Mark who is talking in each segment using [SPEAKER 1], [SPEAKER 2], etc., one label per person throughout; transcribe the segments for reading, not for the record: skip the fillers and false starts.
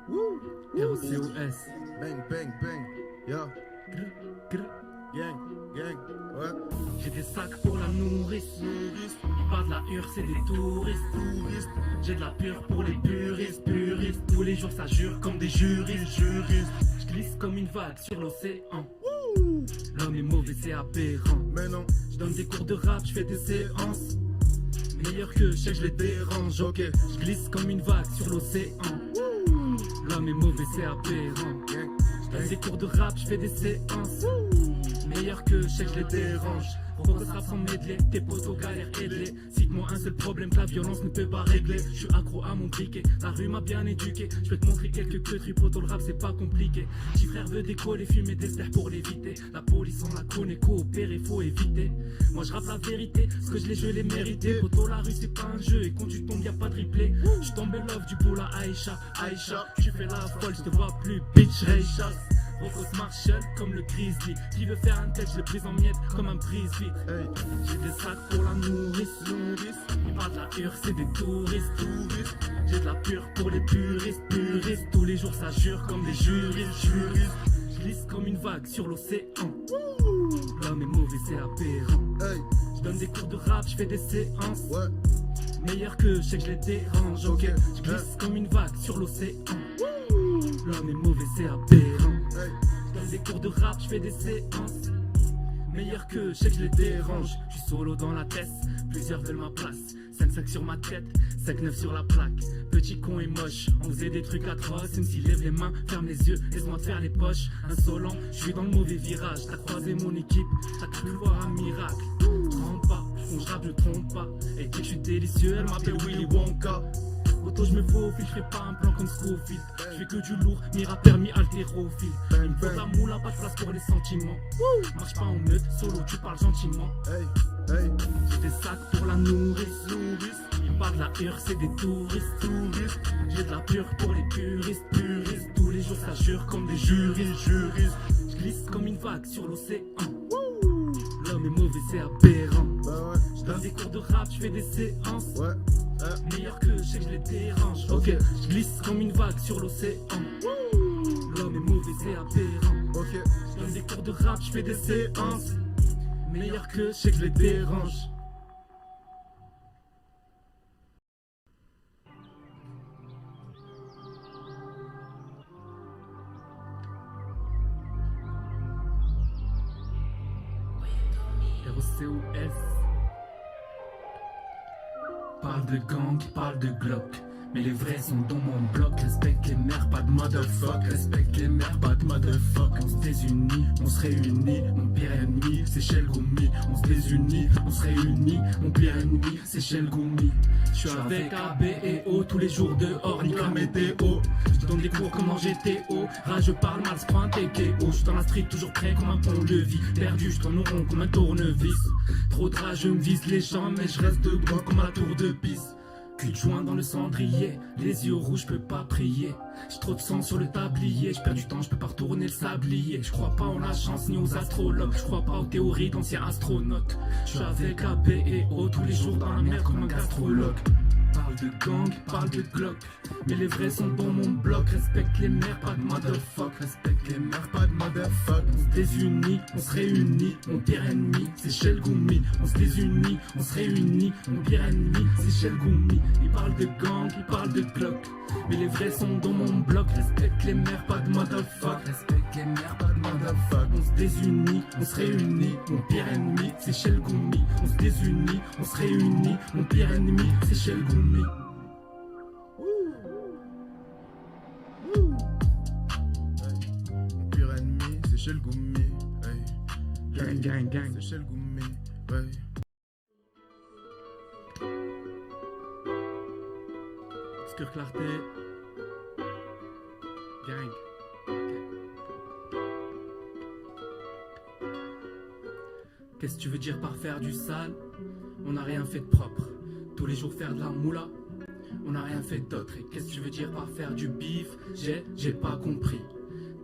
[SPEAKER 1] ROCOS.
[SPEAKER 2] Bang, bang, bang. Yo. Gang, gang. Ouais.
[SPEAKER 1] J'ai des sacs pour la nourrice. Pas de la hure, c'est des touristes. J'ai de la pure pour les puristes. Tous les jours ça jure comme des juristes. Je glisse comme une vague sur l'océan. L'homme est mauvais, c'est aberrant.
[SPEAKER 2] Mais non.
[SPEAKER 1] Je donne des cours de rap, je fais des séances. Meilleur que je sais que je les dérange, ok. Je glisse comme une vague sur l'océan. L'homme est mauvais, c'est aberrant.
[SPEAKER 2] Gang.
[SPEAKER 1] Je donne des cours de rap, je fais des séances. Meilleur que je sais que je les dérange. Pourquoi ce rap sans medley, tes potos galèrent aidés. Cite-moi un seul problème que la violence ne peut pas régler. Je suis accro à mon briquet, la rue m'a bien éduqué. Je vais te montrer quelques trucs, poto, le rap c'est pas compliqué. Petit frère veut décoller, fumer des stères pour l'éviter. La police on la connaît, coopérer faut éviter. Moi je rappe la vérité, ce que je l'ai mérité. Poto, la rue c'est pas un jeu et quand tu tombes y'a pas de replay. Je tombe love du bout à Aïcha, tu fais la folle, je te vois plus bitch, Ray Charles. Rocos Marshall comme le Grizzly. Qui veut faire un tête, je le brise en miettes comme un brise-vite.
[SPEAKER 2] Hey.
[SPEAKER 1] J'ai des sacs pour la nourrice. Mais pas de la hure, c'est des touristes. J'ai de la pure pour les puristes. Tous les jours ça jure comme des juristes. Je glisse comme une vague sur l'océan. L'homme est mauvais, c'est aberrant.
[SPEAKER 2] Hey.
[SPEAKER 1] Je donne des cours de rap, je fais des séances.
[SPEAKER 2] Ouais.
[SPEAKER 1] Meilleur que je sais que je les dérange, ok. Je glisse comme une vague sur l'océan. L'homme est mauvais, c'est aberrant.
[SPEAKER 2] Hey.
[SPEAKER 1] Je donne des cours de rap, je fais des séances. Meilleur que je sais que je les dérange. Je suis solo dans la tête, plusieurs veulent ma place. 5-5 sur ma tête, 5-9 sur la plaque. Petit con et moche, on faisait des trucs atroces. MC lève les mains, ferme les yeux, laisse-moi te faire les poches. Insolent, je suis dans le mauvais virage. T'as croisé mon équipe, t'as cru voir un miracle. Trompe pas, quand je rappe je trompe pas. Et que je suis délicieux, elle m'appelle Willy Wonka. Auto je me faufile, je fais pas un plan comme Scofield. Je fais que du lourd, mi rappeur, mi haltérophile. Il me faut de la moula, pas de place pour les sentiments. Marche pas en meute, solo tu parles gentiment.
[SPEAKER 2] Hey. Hey.
[SPEAKER 1] J'ai des sacs pour la nourrice. Ils parlent de la hure, c'est des touristes. J'ai de la pure pour les puristes. Tous les jours ça jure comme des juristes. Je glisse comme une vague sur l'océan. L'homme est mauvais, c'est aberrant.
[SPEAKER 2] Bah ouais.
[SPEAKER 1] Je donne des cours de rap, je fais des séances.
[SPEAKER 2] Ouais.
[SPEAKER 1] Meilleur que je sais que je les dérange. Ok, je glisse comme une vague sur l'océan. L'homme est mauvais, c'est aberrant.
[SPEAKER 2] Ok.
[SPEAKER 1] Je donne des cours de rap, je fais des séances. Meilleur que je sais que je les dérange. ROCOS. Parle de gang, parle de Glock. Mais les vrais sont dans mon bloc. Respecte les mères, pas de motherfuck. Respecte les mères, pas de motherfuck. On se désunit, on se réunit. Mon pire ennemi, c'est Shell Goumi. On se désunit, on se réunit. Mon pire ennemi, c'est Shell Goumi. Je suis avec AB et O tous les jours dehors, nique la météo. Je donne des cours comment GTO. Rage, je parle mal, je prends un TKO. Je suis dans la street, toujours prêt comme un pont de vie. Perdu, je tourne rond comme un tournevis. Trop de rage, je me vise les jambes, mais je reste debout comme à la tour de piste. Cul de joint dans le cendrier, les yeux rouges, je peux pas prier. J'ai trop de sang sur le tablier, je perds du temps, je peux pas retourner le sablier. Je crois pas en la chance ni aux astrologues, je crois pas aux théories d'anciens astronautes. Je suis avec AB et O tous les jours dans la mer comme un gastrologue. Parle de gang, parle de Glock. Mais les vrais sont dans mon bloc. Respecte les mères, pas de motherfuck. Respecte les mères, pas de motherfuck. On se désunit, on se réunit. Mon pire ennemi, c'est Shell Goumi. On se désunit, on se réunit. Mon pire ennemi, c'est Shell Goumi. Ils parlent de gang, ils parlent de Glock. Mais les vrais sont dans mon bloc. Respecte les mères, pas de motherfuck. Respecte les mères, pas de motherfuck. On se désunit, on se réunit. Mon pire ennemi, c'est Shell Goumi. On se désunit, on se réunit. Mon pire ennemi, c'est Shell Goumi.
[SPEAKER 2] Mon pire ennemi, c'est Shell Goumi. Hey.
[SPEAKER 1] Gang.
[SPEAKER 2] C'est Shell Goumi. Ouais.
[SPEAKER 1] Obscure clarté. Gang. Qu'est-ce que tu veux dire par faire du sale? On n'a rien fait de propre. Tous les jours faire de la moula, on n'a rien fait d'autre. Et qu'est-ce que tu veux dire par faire du bif? J'ai pas compris.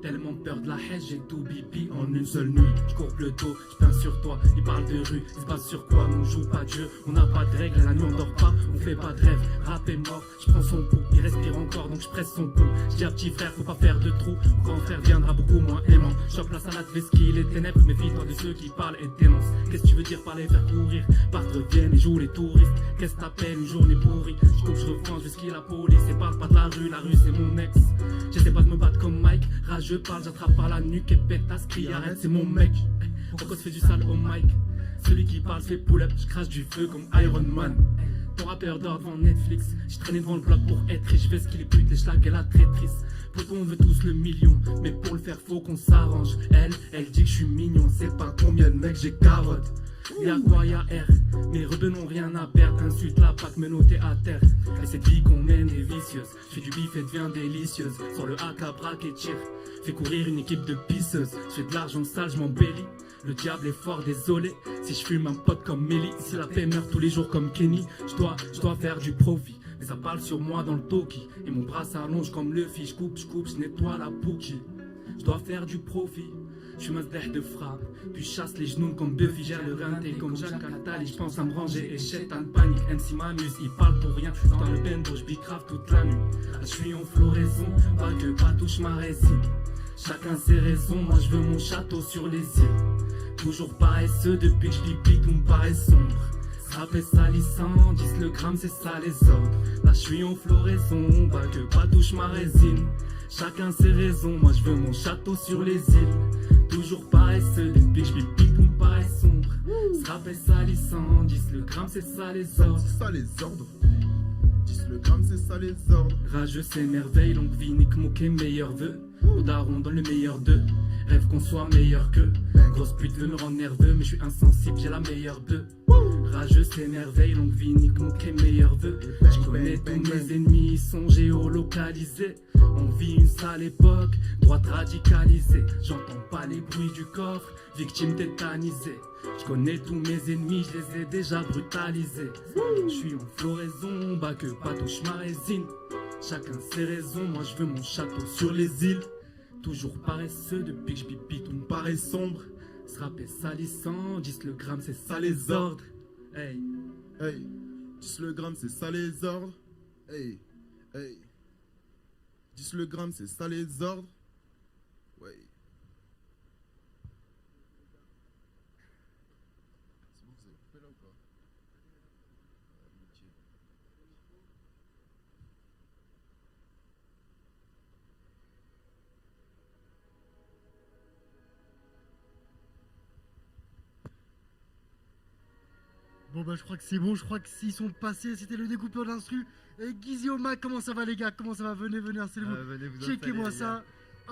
[SPEAKER 1] Tellement peur de la haine, j'ai tout bibi en une seule nuit. Je cours le dos, je peins sur toi. Ils parlent de rue, ils se basent sur quoi? Nous on joue pas de jeu, on n'a pas de règles. La nuit on dort pas, on fait pas de rêve. Rap est mort, je prends son pouls. Il respire encore donc je presse son pouls. Je dis à petit frère, faut pas faire de trou. Mon grand frère viendra beaucoup moins aimant. Chope la salade, vesquille les ténèbres. Méfie-toi de ceux qui parlent et dénoncent. Qu'est-ce que tu veux dire par les faire courir? Partent, reviennent et jouent les touristes. Qu'est-ce que t'appelles une journée pourrie? Je coupe, je reprends, je skie la police. Et parle pas de la rue c'est mon ex. J'essaie pas de me battre comme Mike. Je parle, j'attrape par la nuque et pétasse, crie arrête, c'est mon mec. Pourquoi se fait du sale au mic? Celui qui parle fait pull-up, je crache du feu comme Iron Man. Ton rappeur dort devant Netflix, j'ai traîné devant le bloc pour être riche, je fais ce qu'il est pute, les schlags et la traîtrise. Pourtant on veut tous le million, mais pour le faire faut qu'on s'arrange. Elle dit que je suis mignon, c'est pas combien de mecs j'ai carotte. Y'a quoi, y'a R, mes rebeux n'ont rien à perdre. Insulte la PAC, me noter à terre. Et cette vie qu'on mène est vicieuse. Je fais du bif et devient délicieuse. Sur le AK, braque et tire. Fais courir une équipe de pisseuses. Je fais de l'argent sale, je m'embellis. Le diable est fort, désolé. Si je fume un pote comme Melly, si la paix meurt tous les jours comme Kenny, je dois faire du profit. Mais ça parle sur moi dans le toki. Et mon bras s'allonge comme Luffy. Je coupe, je nettoie la Pookie. Je dois faire du profit. Je suis un de frappe, puis je chasse les genoux comme Buffy, gère le rinté comme Jacques Attali. Je pense à me ranger et Shetan panique. MC m'amuse, il parle pour rien. Dans le bendo, je bicrave toute la nuit. Là, je suis en floraison, pas que pas touche ma résine. Chacun ses raisons, moi je veux mon château sur les îles. Toujours paresseux depuis que je pipi, tout me paraît sombre. Rap est salissant, 10 le gramme, c'est ça les ordres. Là je suis en floraison, pas que pas touche ma résine. Chacun ses raisons, moi je veux mon château sur les îles. Toujours paresseux, depuis que je pipi, tout me paraît sombre. Ce rap est salissant, 10 le gramme, c'est ça les ordres.
[SPEAKER 2] C'est ça les ordres. 10 le gramme, c'est ça les ordres.
[SPEAKER 1] Rageux s'émerveille, longue vie, nique moqué, meilleur vœu. Au daron dans le meilleur d'eux. Rêve qu'on soit meilleur qu'eux. Grosse pute veut me rendre nerveux, mais je suis insensible, j'ai la meilleure d'eux. Rageux s'émerveille, longue vie, nique moqué, meilleur vœu. Je connais tous mes ennemis, ils sont géolocalisés. On vit une sale époque, droite radicalisée. J'entends pas les bruits du coffre, victime tétanisée. Je connais tous mes ennemis, je les ai déjà brutalisés. Je suis en floraison, bah que pas touche ma résine. Chacun ses raisons, moi je veux mon château sur les îles. Toujours paresseux, depuis que je pipi, tout me paraît sombre. Ce rap est salissant, 10 le gramme, c'est ça les ordres. Hey,
[SPEAKER 2] hey, 10 le gramme, c'est ça les ordres. Hey, hey, 10 le gramme, c'est ça les ordres. Ouais. C'est bon, vous avez coupé là ou pas?
[SPEAKER 3] Bon bah je crois que c'est bon, je crois que s'ils sont passés, c'était le découpeur d'instru. Et Guizzy au Mac, comment ça va les gars? Comment ça va? Venez, installez-vous. Checkez-moi ça.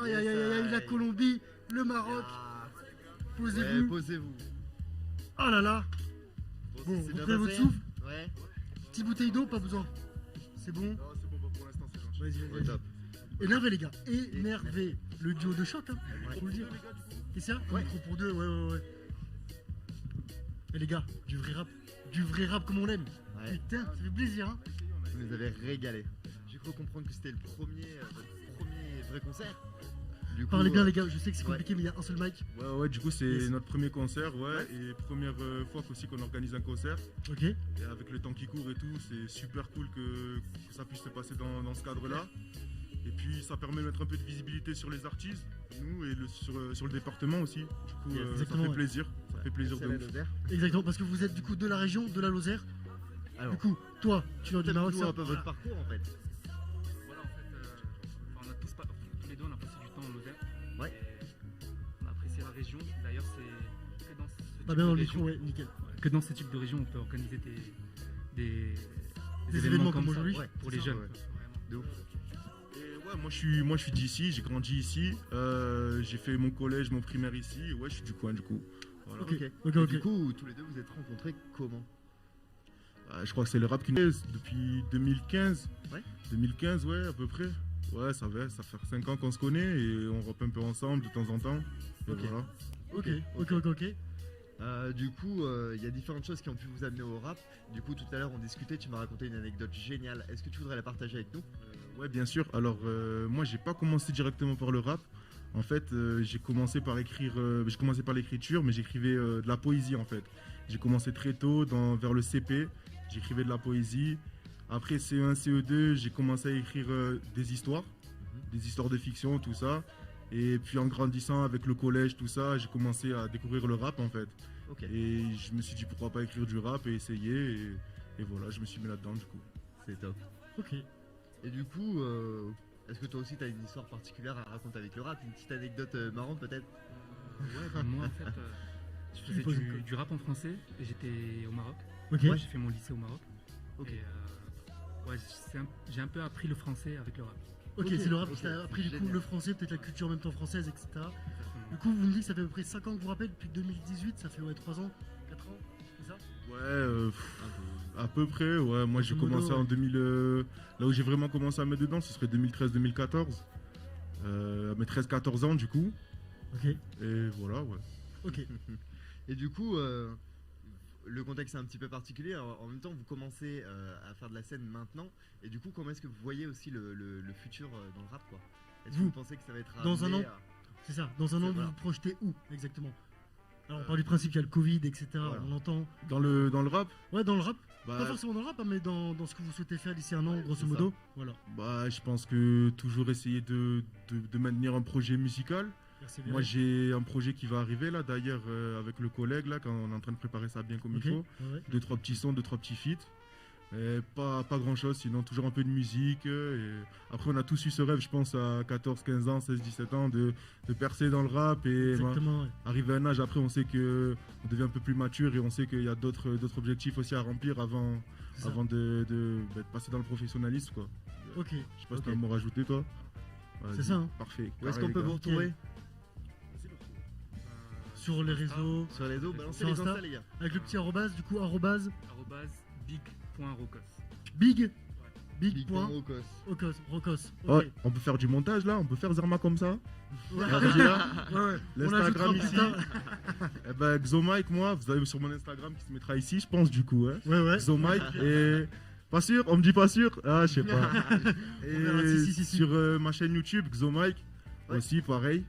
[SPEAKER 3] Aïe aïe aïe aïe, la Colombie, le Maroc. Posez-vous.
[SPEAKER 4] Ouais, posez-vous.
[SPEAKER 3] Oh là là. Bon, vous prenez votre souffle.
[SPEAKER 4] Ouais.
[SPEAKER 3] Petite bouteille d'eau, pas besoin. C'est bon?
[SPEAKER 2] Non, c'est bon, pour l'instant, c'est gentil.
[SPEAKER 3] Vas-y.
[SPEAKER 4] Top.
[SPEAKER 3] Énervé les gars, énervé. Le duo de choc, hein, faut le dire. Et ça?
[SPEAKER 4] Ouais.
[SPEAKER 3] Micro pour deux, ouais. Et les gars, du vrai rap comme on l'aime.
[SPEAKER 4] Ouais.
[SPEAKER 3] Putain, ça fait plaisir, hein.
[SPEAKER 4] Vous nous avez régalé. J'ai cru comprendre que c'était votre premier vrai concert. Du coup,
[SPEAKER 3] Parlez bien les gars, je sais que c'est compliqué mais il y a un seul mic.
[SPEAKER 2] Ouais, du coup, c'est
[SPEAKER 3] Yes.
[SPEAKER 2] notre premier concert, et première fois aussi qu'on organise un concert.
[SPEAKER 3] Ok.
[SPEAKER 2] Et avec le temps qui court et tout, c'est super cool que ça puisse se passer dans ce cadre-là. Et puis ça permet de mettre un peu de visibilité sur les artistes, nous et sur le département aussi. Du coup,
[SPEAKER 3] Yes,
[SPEAKER 2] ça
[SPEAKER 3] exactement,
[SPEAKER 2] fait
[SPEAKER 3] ouais.
[SPEAKER 2] plaisir. Ça fait plaisir
[SPEAKER 4] c'est
[SPEAKER 2] de
[SPEAKER 4] la
[SPEAKER 2] ouf.
[SPEAKER 4] Lozère.
[SPEAKER 3] Exactement, parce que vous êtes du coup de la région, de la Lozère.
[SPEAKER 4] Alors,
[SPEAKER 3] Du coup, toi, tu viens du Maroc,
[SPEAKER 4] nous
[SPEAKER 3] ça
[SPEAKER 4] un peu votre parcours en fait.
[SPEAKER 1] voilà en fait, on a tous les deux on a passé du temps en Lozère.
[SPEAKER 4] Ouais.
[SPEAKER 1] On a apprécié la région. D'ailleurs, c'est que dans ce type
[SPEAKER 3] Pas bien dans
[SPEAKER 1] de
[SPEAKER 3] le
[SPEAKER 1] région-
[SPEAKER 3] micro, ouais, nickel.
[SPEAKER 1] que dans ce type de région, on peut organiser des
[SPEAKER 3] événements comme
[SPEAKER 1] ça,
[SPEAKER 3] aujourd'hui.
[SPEAKER 4] Ouais,
[SPEAKER 1] pour
[SPEAKER 4] c'est
[SPEAKER 1] les
[SPEAKER 4] ça,
[SPEAKER 1] jeunes.
[SPEAKER 4] ouais.
[SPEAKER 1] Vraiment.
[SPEAKER 4] De ouf.
[SPEAKER 2] Et ouais, moi je suis d'ici, j'ai grandi ici. J'ai fait mon collège, mon primaire ici. Et ouais, je suis du coin du coup. Voilà.
[SPEAKER 3] Ok.
[SPEAKER 4] Et du coup, tous les deux vous êtes rencontrés comment?
[SPEAKER 2] Je crois que c'est le rap qui nous aide depuis 2015.
[SPEAKER 4] Ouais.
[SPEAKER 2] 2015, ouais, à peu près. Ouais, ça fait 5 ans qu'on se connaît et on rappe un peu ensemble de temps en temps. Et
[SPEAKER 4] Ok.
[SPEAKER 2] voilà.
[SPEAKER 3] Ok.
[SPEAKER 4] Du coup, il y a différentes choses qui ont pu vous amener au rap. Du coup, tout à l'heure on discutait, tu m'as raconté une anecdote géniale. Est-ce que tu voudrais la partager avec nous?
[SPEAKER 2] Ouais, bien sûr. Alors, moi, j'ai pas commencé directement par le rap. En fait, j'ai commencé par l'écriture, mais j'écrivais de la poésie en fait. J'ai commencé très tôt, vers le CP, j'écrivais de la poésie. Après CE1, CE2, j'ai commencé à écrire des histoires de fiction, tout ça. Et puis en grandissant avec le collège, tout ça, j'ai commencé à découvrir le rap en fait.
[SPEAKER 4] Ok.
[SPEAKER 2] Et je me suis dit pourquoi pas écrire du rap et essayer. Et voilà, je me suis mis là-dedans du coup.
[SPEAKER 4] C'est top.
[SPEAKER 3] Ok.
[SPEAKER 4] Et du coup, est-ce que toi aussi tu as une histoire particulière à raconter avec le rap? Une petite anecdote marrante peut-être?
[SPEAKER 1] Ouais, bah, moi en fait, je faisais du rap en français et j'étais au Maroc.
[SPEAKER 3] Ok.
[SPEAKER 1] Moi j'ai fait mon lycée au Maroc.
[SPEAKER 4] Ok.
[SPEAKER 1] Et ouais, j'ai un peu appris le français avec le rap.
[SPEAKER 3] Ok,
[SPEAKER 4] Ok,
[SPEAKER 3] c'est le rap
[SPEAKER 4] ok,
[SPEAKER 3] qui t'a appris du coup
[SPEAKER 4] génial.
[SPEAKER 3] le français, peut-être la culture en même temps française, etc.
[SPEAKER 1] Exactement.
[SPEAKER 3] Du coup, vous me dites que ça fait à peu près 5 ans que vous rappelez, depuis 2018, ça fait 3 ans, 4 ans, c'est ça?
[SPEAKER 2] Ouais, à peu près. Ouais, moi j'ai
[SPEAKER 3] Grosso modo,
[SPEAKER 2] commencé en
[SPEAKER 3] ouais.
[SPEAKER 2] 2000. Là où j'ai vraiment commencé à mettre dedans, ce serait 2013-2014. À mes 13-14 ans du coup.
[SPEAKER 3] Ok,
[SPEAKER 2] Et voilà, ouais.
[SPEAKER 3] ok.
[SPEAKER 4] Et du coup, le contexte est un petit peu particulier. En même temps, vous commencez à faire de la scène maintenant. Et du coup, comment est-ce que vous voyez aussi le futur dans le rap, quoi? Est-ce que
[SPEAKER 3] Vous,
[SPEAKER 4] vous pensez que ça va être
[SPEAKER 3] dans un
[SPEAKER 4] amené
[SPEAKER 3] an, c'est ça. Dans un an, vous
[SPEAKER 4] voilà.
[SPEAKER 3] vous projetez où exactement? Alors, on parle du principe qu'il y a le Covid, etc.
[SPEAKER 4] Voilà.
[SPEAKER 3] On l'entend.
[SPEAKER 2] Dans le rap,
[SPEAKER 3] Ouais, dans le rap.
[SPEAKER 2] bah,
[SPEAKER 3] Pas forcément dans le rap, hein, mais dans ce que vous souhaitez faire d'ici un an,
[SPEAKER 4] Ouais,
[SPEAKER 3] grosso
[SPEAKER 4] c'est
[SPEAKER 3] modo. Voilà.
[SPEAKER 2] bah, je pense que toujours essayer de maintenir un projet musical.
[SPEAKER 3] Merci bien.
[SPEAKER 2] Moi j'ai un projet qui va arriver là d'ailleurs avec le collègue là quand on est en train de préparer ça bien comme
[SPEAKER 3] Ok,
[SPEAKER 2] il faut.
[SPEAKER 3] ouais.
[SPEAKER 2] 2-3 petits sons, 2-3 petits feats. Et pas grand chose, sinon toujours un peu de musique. Et après on a tous eu ce rêve je pense à 14, 15 ans, 16, 17 ans de percer dans le rap et
[SPEAKER 3] Exactement, ouais.
[SPEAKER 2] arriver à un âge après on sait que on devient un peu plus mature et on sait qu'il y a d'autres objectifs aussi à remplir avant
[SPEAKER 3] C'est ça.
[SPEAKER 2] de passer dans le professionnalisme quoi.
[SPEAKER 3] Ok.
[SPEAKER 2] Je sais pas si
[SPEAKER 4] Ok.
[SPEAKER 2] t'as un mot à rajouter toi. Vas-y,
[SPEAKER 3] C'est ça, hein.
[SPEAKER 2] Parfait.
[SPEAKER 4] Où est-ce
[SPEAKER 2] Carré,
[SPEAKER 4] qu'on peut
[SPEAKER 2] les
[SPEAKER 4] vous
[SPEAKER 2] gars.
[SPEAKER 4] retrouver
[SPEAKER 3] Sur les réseaux,
[SPEAKER 4] sur les réseaux? Balancez
[SPEAKER 3] Sur
[SPEAKER 4] les
[SPEAKER 3] Insta.
[SPEAKER 4] Insta, les gars.
[SPEAKER 3] avec le petit arrobase, du coup, arrobase,
[SPEAKER 1] @big.rocos.
[SPEAKER 3] big, big
[SPEAKER 4] Big
[SPEAKER 3] point,
[SPEAKER 4] Rocos.
[SPEAKER 3] Rocos. Ok.
[SPEAKER 2] Ouais, on peut faire du montage là, on peut faire Zerma comme ça.
[SPEAKER 3] Ouais.
[SPEAKER 2] Regardez là.
[SPEAKER 3] Ouais, ouais. On
[SPEAKER 2] L'Instagram
[SPEAKER 3] ajoutera plus
[SPEAKER 2] ici.
[SPEAKER 3] tard.
[SPEAKER 2] Eh ben Xomike, moi, vous avez sur mon Instagram qui se mettra ici, je pense du coup. Hein.
[SPEAKER 3] Ouais, ouais.
[SPEAKER 2] Xomike et. Pas sûr? On me dit pas sûr? Ah, je sais pas.
[SPEAKER 3] On verra,
[SPEAKER 2] Et
[SPEAKER 3] si.
[SPEAKER 2] sur ma chaîne YouTube, Xomike,
[SPEAKER 4] Ouais.
[SPEAKER 2] aussi pareil.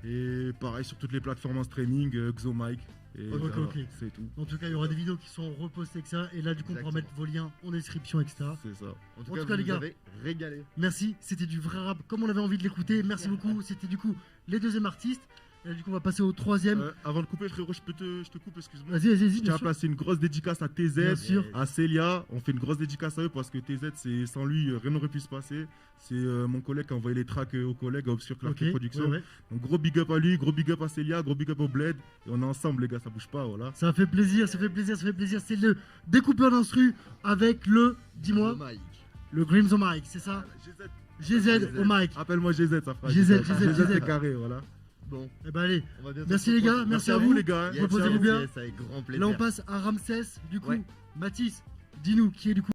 [SPEAKER 2] Et pareil sur toutes les plateformes en streaming, Xomike. Et
[SPEAKER 3] Ok,
[SPEAKER 2] voilà,
[SPEAKER 3] ok.
[SPEAKER 2] c'est tout.
[SPEAKER 3] En tout cas, il y aura des vidéos qui sont repostées, etc. Et là, du coup, on pourra
[SPEAKER 4] Exactement.
[SPEAKER 3] mettre vos liens en description, etc.
[SPEAKER 2] C'est ça.
[SPEAKER 4] En tout
[SPEAKER 3] En
[SPEAKER 4] cas,
[SPEAKER 3] tout cas,
[SPEAKER 4] vous
[SPEAKER 3] les
[SPEAKER 4] nous
[SPEAKER 3] gars.
[SPEAKER 4] avez régalé.
[SPEAKER 3] Merci, c'était du vrai rap comme on avait envie de l'écouter. Merci beaucoup. C'était du coup les deuxièmes artistes. Et là, du coup, on va passer au troisième.
[SPEAKER 2] Avant de couper, frérot, je te coupe, excuse-moi.
[SPEAKER 3] Vas-y,
[SPEAKER 2] Je
[SPEAKER 3] bien
[SPEAKER 2] tiens à
[SPEAKER 3] sûr.
[SPEAKER 2] placer une grosse dédicace à TZ,
[SPEAKER 3] Bien sûr.
[SPEAKER 2] à Célia. On fait une grosse dédicace à eux parce que TZ, c'est sans lui, rien n'aurait pu se passer. C'est mon collègue qui a envoyé les tracks aux collègues à Obscure Clarté
[SPEAKER 3] Ok,
[SPEAKER 2] Productions.
[SPEAKER 3] ouais, ouais.
[SPEAKER 2] Donc gros big up à lui, gros big up à Célia, gros big up au Bled. Et on est ensemble, les gars, ça bouge pas, voilà.
[SPEAKER 3] Ça fait plaisir, ça fait plaisir, ça fait plaisir. C'est le découpeur d'instru avec le, dis-moi,
[SPEAKER 4] Mike.
[SPEAKER 3] le Grims au mic, c'est ça? GZ au mic.
[SPEAKER 2] Appelle-moi GZ, ça fera.
[SPEAKER 3] GZ,
[SPEAKER 2] c'est carré, voilà.
[SPEAKER 4] Bon,
[SPEAKER 3] Eh ben allez,
[SPEAKER 4] on va bientôt
[SPEAKER 3] merci
[SPEAKER 4] se
[SPEAKER 3] les gars,
[SPEAKER 4] retrouver.
[SPEAKER 3] merci à vous.
[SPEAKER 2] les gars.
[SPEAKER 3] Reposez-vous bien.
[SPEAKER 4] Yes, avec grand plaisir.
[SPEAKER 3] Là on passe à Ramsès, du coup,
[SPEAKER 4] Ouais.
[SPEAKER 3] Mathis, dis-nous qui est du coup